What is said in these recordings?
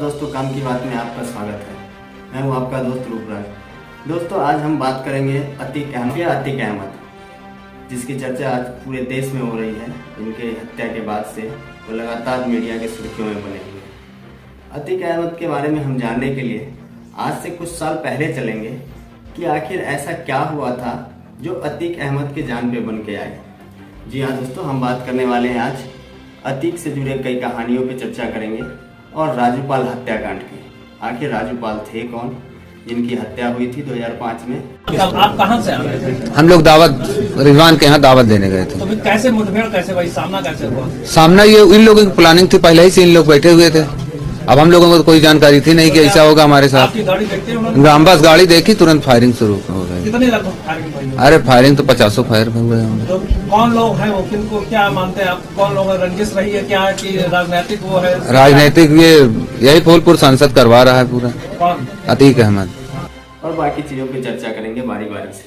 दोस्तों, काम की बात में आपका स्वागत है। मैं हूं आपका दोस्त रूपराज। दोस्तों, आज हम बात करेंगे अतीक अहमद, जिसकी चर्चा आज पूरे देश में हो रही है। इनके हत्या के बाद से वो लगातार मीडिया के सुर्खियों में बने हुए हैं। अतीक अहमद के बारे में हम जानने के लिए आज से कुछ साल पहले चलेंगे कि आखिर ऐसा क्या हुआ था जो अतीक अहमद के जान पे बन के आए। जी हाँ दोस्तों, हम बात करने वाले हैं आज अतीक से जुड़े कई कहानियों पे चर्चा करेंगे और राजूपाल हत्याकांड की। आखिर राजूपाल थे कौन जिनकी हत्या हुई थी 2005 में। आप कहां से आ रहे थे? हम लोग दावत रिजवान के यहाँ दावत देने गए थे। तो फिर कैसे मुठभेड़ कैसे भाई, सामना कैसे हुआ? सामना ये इन लोगों की प्लानिंग थी, पहले ही से इन लोग बैठे हुए थे। अब हम लोगों को कोई जानकारी थी नहीं कि ऐसा होगा हमारे साथ। आपकी गाड़ी देखते हैं उन्होंने? हम बस गाड़ी देखी, तुरंत फायरिंग शुरू हो गई। कितनी लगभग फायरिंग हुई? अरे फायरिंग तो 50 फायर हुए होंगे। तो कौन लोग हैं वो, किनको क्या मानते हैं आप? कौन लोग हैं? रंजिश रही है क्या कि राजनीतिक वो है? राजनीतिक ये यही फूलपुर सांसद करवा रहा है पूरा, कौन? अतीक अहमद। और बाकी चीज़ों पे चर्चा करेंगे बारी बारी से।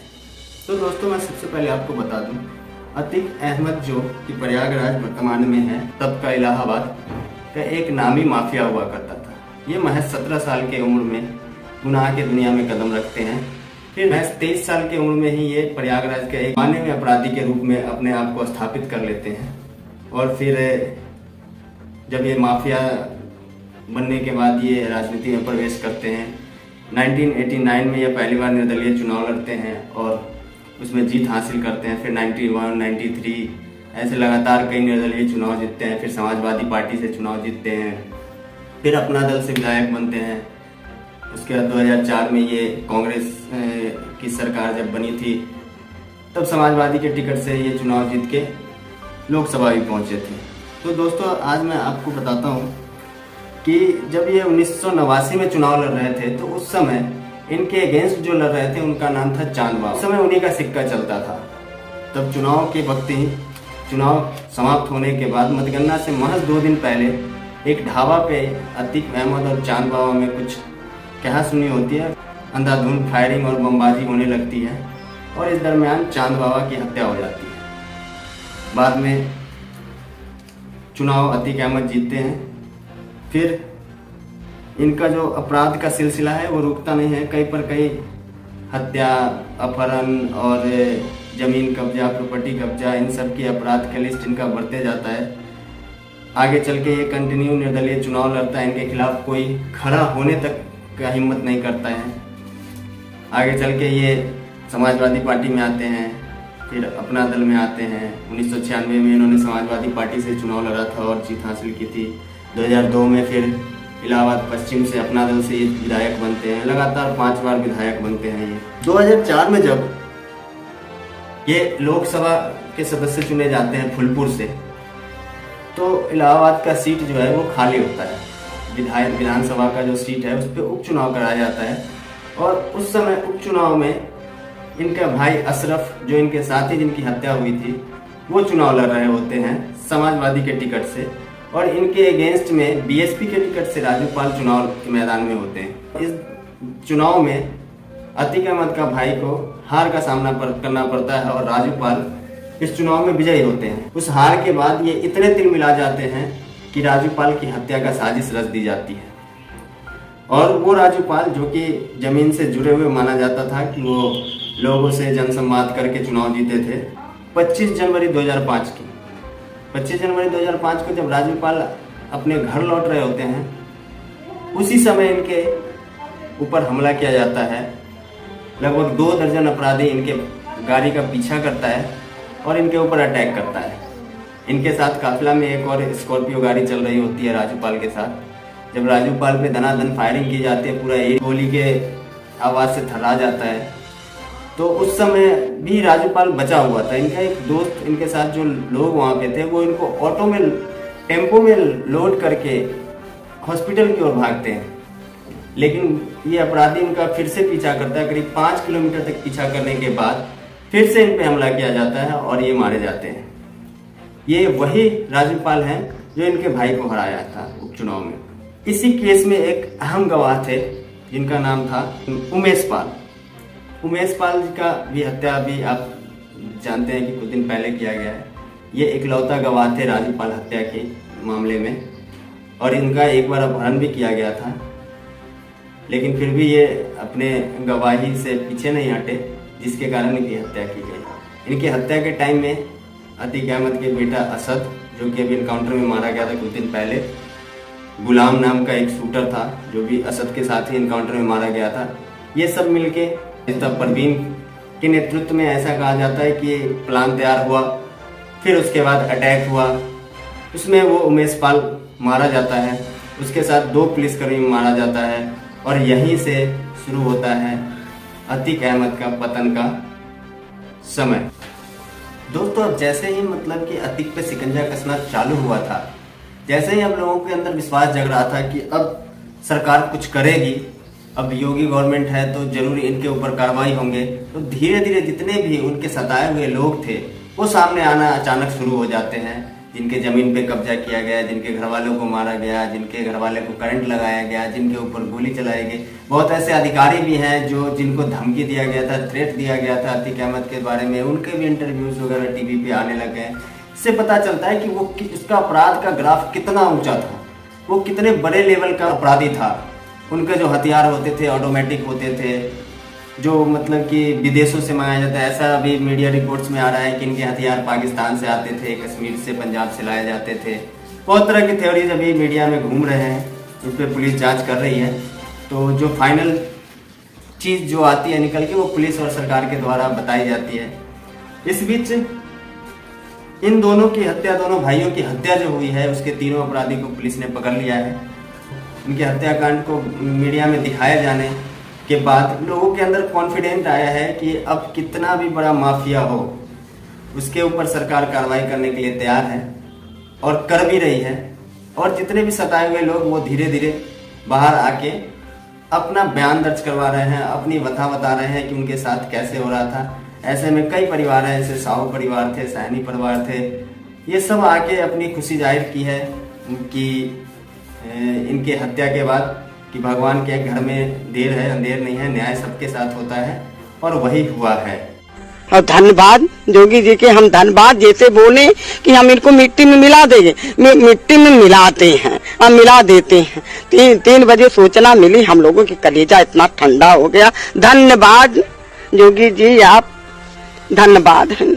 तो दोस्तों, मैं सबसे पहले आपको बता दूं, अतीक अहमद जो कि प्रयागराज वर्तमान में है, तब का इलाहाबाद का एक नामी माफिया हुआ करता था। ये महज 17 साल के उम्र में गुनाह की दुनिया में कदम रखते हैं। फिर महज 23 साल की उम्र में ही ये प्रयागराज के एक माने में अपराधी के रूप में अपने आप को स्थापित कर लेते हैं। और फिर जब ये माफिया बनने के बाद ये राजनीति में प्रवेश करते हैं। 1989 में ये पहली बार निर्दलीय चुनाव लड़ते हैं और उसमें जीत हासिल करते हैं। फिर 91, 93 ऐसे लगातार कई निर्दलीय चुनाव जीतते हैं। फिर समाजवादी पार्टी से चुनाव जीतते हैं। फिर अपना दल से विधायक बनते हैं। उसके बाद 2004 में ये कांग्रेस की सरकार जब बनी थी, तब समाजवादी के टिकट से ये चुनाव जीत के लोकसभा भी पहुंचे थे। तो दोस्तों, आज मैं आपको बताता हूं कि जब ये 1989 में चुनाव लड़ रहे थे, तो उस समय इनके अगेंस्ट जो लड़ रहे थे उनका नाम था चांद बाबा। उस समय उन्हीं का सिक्का चलता था। तब चुनाव के वक्त ही, चुनाव समाप्त होने के बाद मतगणना से महज 2 दिन पहले एक ढाबा पे अतीक अहमद और चांद बाबा में कुछ कहा सुनी होती है। अंधाधुंध फायरिंग और बमबाजी होने लगती है और इस दरमियान चांद बाबा की हत्या हो जाती है। बाद में चुनाव अतीक अहमद जीतते हैं। फिर इनका जो अपराध का सिलसिला है वो रुकता नहीं है। कई पर कई हत्या, अपहरण और जमीन कब्जा, प्रॉपर्टी कब्जा, इन सब की अपराध का लिस्ट इनका बढ़ते जाता है। आगे चल के ये कंटिन्यू निर्दलीय चुनाव लड़ता है। इनके खिलाफ कोई खड़ा होने तक का हिम्मत नहीं करता है। आगे चल के ये समाजवादी पार्टी में आते हैं, फिर अपना दल में आते हैं। 1996 में इन्होंने समाजवादी पार्टी से चुनाव लड़ा था और जीत हासिल की थी। 2002 में फिर इलाहाबाद पश्चिम से अपना दल से ये विधायक बनते हैं। लगातार 5 बार विधायक बनते हैं ये। 2004 में जब ये लोकसभा के सदस्य चुने जाते हैं फूलपुर से, तो इलाहाबाद का सीट जो है वो खाली होता है। विधानसभा का जो सीट है उस पर उपचुनाव कराया जाता है। और उस समय उपचुनाव में इनका भाई अशरफ, जो इनके साथी जिनकी हत्या हुई थी, वो चुनाव लड़ रहे होते हैं समाजवादी के टिकट से। और इनके अगेंस्ट में बीएसपी के टिकट से राजूपाल चुनाव के मैदान में होते हैं। इस चुनाव में अतीक अहमद का भाई को हार का सामना करना पड़ता है और राजूपाल इस चुनाव में विजयी होते हैं। उस हार के बाद ये इतने तिल मिला जाते हैं कि राजूपाल की हत्या का साजिश रच दी जाती है। और वो राजूपाल जो कि जमीन से जुड़े हुए माना जाता था कि वो लोगों से जनसंवाद करके चुनाव जीते थे। 25 जनवरी 2005 की 25 जनवरी 2005 को जब राजूपाल अपने घर लौट रहे होते हैं, उसी समय इनके ऊपर हमला किया जाता है। लगभग 2 दर्जन अपराधी इनके गाड़ी का पीछा करता है और इनके ऊपर अटैक करता है। इनके साथ काफिला में एक और स्कॉर्पियो गाड़ी चल रही होती है राजूपाल के साथ। जब राजूपाल पे धनाधन फायरिंग की जाती है, पूरा एक गोली के आवाज से थर्रा जाता है। तो उस समय भी राजूपाल बचा हुआ था। इनका एक दोस्त, इनके साथ जो लोग वहाँ पे थे, वो इनको ऑटो में, टेम्पो में लोड करके हॉस्पिटल की ओर भागते हैं। लेकिन ये अपराधी इनका फिर से पीछा करता है। करीब 5 किलोमीटर तक पीछा करने के बाद फिर से इन पे हमला किया जाता है और ये मारे जाते हैं। ये वही राजूपाल हैं जो इनके भाई को हराया था उपचुनाव में। इसी केस में एक अहम गवाह थे जिनका नाम था उमेश पाल। उमेश पाल जी का भी हत्या भी आप जानते हैं कि कुछ दिन पहले किया गया है। ये इकलौता गवाह थे राजूपाल हत्या के मामले में। और इनका एक बार अपहरण भी किया गया था, लेकिन फिर भी ये अपने गवाही से पीछे नहीं हटे, जिसके कारण इनकी हत्या की गई। इनकी हत्या के टाइम में अतीक अहमद के बेटा असद, जो कि अभी इनकाउंटर में मारा गया था कुछ दिन पहले, गुलाम नाम का एक शूटर था जो भी असद के साथ ही इनकाउंटर में मारा गया था, ये सब मिलके तब परवीन के नेतृत्व में ऐसा कहा जाता है कि प्लान तैयार हुआ, फिर उसके बाद अटैक हुआ, उसमें वो उमेश पाल मारा जाता है, उसके साथ 2 पुलिसकर्मी मारा जाता है और यहीं से शुरू होता है अतीक अहमद का पतन का समय। दोस्तों, अब जैसे ही मतलब कि अतीक पे शिकंजा कसना चालू हुआ था, जैसे ही हम लोगों के अंदर विश्वास जग रहा था कि अब सरकार कुछ करेगी, अब योगी गवर्नमेंट है तो जरूर इनके ऊपर कार्रवाई होंगे, तो धीरे धीरे जितने भी उनके सताए हुए लोग थे वो सामने आना अचानक शुरू हो जाते हैं। जिनके ज़मीन पे कब्जा किया गया, जिनके घर वालों को मारा गया, जिनके घर वाले को करंट लगाया गया, जिनके ऊपर गोली चलाई गई, बहुत ऐसे अधिकारी भी हैं जो जिनको धमकी दिया गया था, थ्रेट दिया गया था अतीक अहमद के बारे में, उनके भी इंटरव्यूज वगैरह टीवी पे आने लगे हैं। इससे पता चलता है कि वो उसका अपराध का ग्राफ कितना ऊंचा था, वो कितने बड़े लेवल का अपराधी था। उनके जो हथियार होते थे ऑटोमेटिक होते थे, जो मतलब कि विदेशों से मंगाया जाता है। ऐसा अभी मीडिया रिपोर्ट्स में आ रहा है कि इनके हथियार पाकिस्तान से आते थे, कश्मीर से, पंजाब से लाए जाते थे। बहुत तरह की थ्योरीज अभी मीडिया में घूम रहे हैं, उस पर पुलिस जांच कर रही है। तो जो फाइनल चीज़ जो आती है निकल के, वो पुलिस और सरकार के द्वारा बताई जाती है। इस बीच इन दोनों की हत्या, दोनों भाइयों की हत्या जो हुई है, उसके तीनों अपराधी को पुलिस ने पकड़ लिया है। उनके हत्याकांड को मीडिया में दिखाए जाने के बाद लोगों के अंदर कॉन्फिडेंट आया है कि अब कितना भी बड़ा माफिया हो, उसके ऊपर सरकार कार्रवाई करने के लिए तैयार है और कर भी रही है। और जितने भी सताए हुए लोग वो धीरे धीरे बाहर आके अपना बयान दर्ज करवा रहे हैं, अपनी व्यथा बता रहे हैं कि उनके साथ कैसे हो रहा था। ऐसे में कई परिवार हैं, जैसे साहू परिवार थे, सैनी परिवार थे, ये सब आके अपनी खुशी जाहिर की है कि इनके हत्या के बाद कि भगवान के घर में देर है अंधेर नहीं है, न्याय सबके साथ होता है और वही हुआ है। और धन्यवाद योगी जी के, हम धन्यवाद जैसे बोले कि हम इनको मिट्टी में मिला देंगे, मिट्टी में मिलाते हैं, हम मिला देते हैं। 3 बजे सूचना मिली, हम लोगों की कलेजा इतना ठंडा हो गया। धन्यवाद योगी जी, आप धन्यवाद हैं,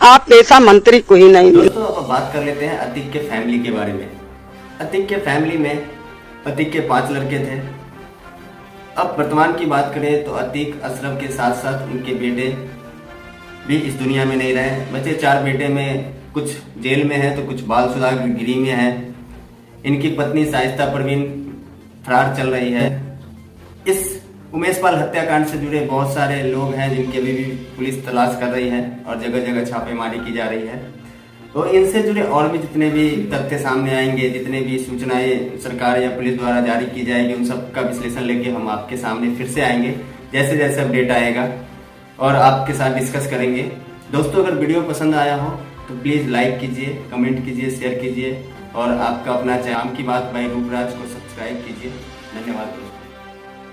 आप ऐसा मंत्री कोई नहीं। दोस्तों, अब बात कर लेते हैं अतीक के फैमिली के बारे में। अतीक के फैमिली में अतीक के 5 लड़के थे। अब वर्तमान की बात करें तो अतीक अशरफ के साथ साथ उनके बेटे भी इस दुनिया में नहीं रहे। बचे 4 बेटे में कुछ जेल में है तो कुछ बाल सुधार गिरी में है। इनकी पत्नी शाइस्ता परवीन फरार चल रही है। इस उमेश पाल हत्याकांड से जुड़े बहुत सारे लोग हैं जिनकी अभी भी पुलिस तलाश कर रही है और जगह जगह छापेमारी की जा रही है। तो इनसे जुड़े और भी जितने भी तथ्य सामने आएंगे, जितने भी सूचनाएं सरकार या पुलिस द्वारा जारी की जाएगी, उन सब का विश्लेषण लेके हम आपके सामने फिर से आएंगे जैसे जैसे अपडेट आएगा और आपके साथ डिस्कस करेंगे। दोस्तों, अगर वीडियो पसंद आया हो तो प्लीज़ लाइक कीजिए, कमेंट कीजिए, शेयर कीजिए और आपका अपना चैनल की बात बाई रूपराज को सब्सक्राइब कीजिए। धन्यवाद।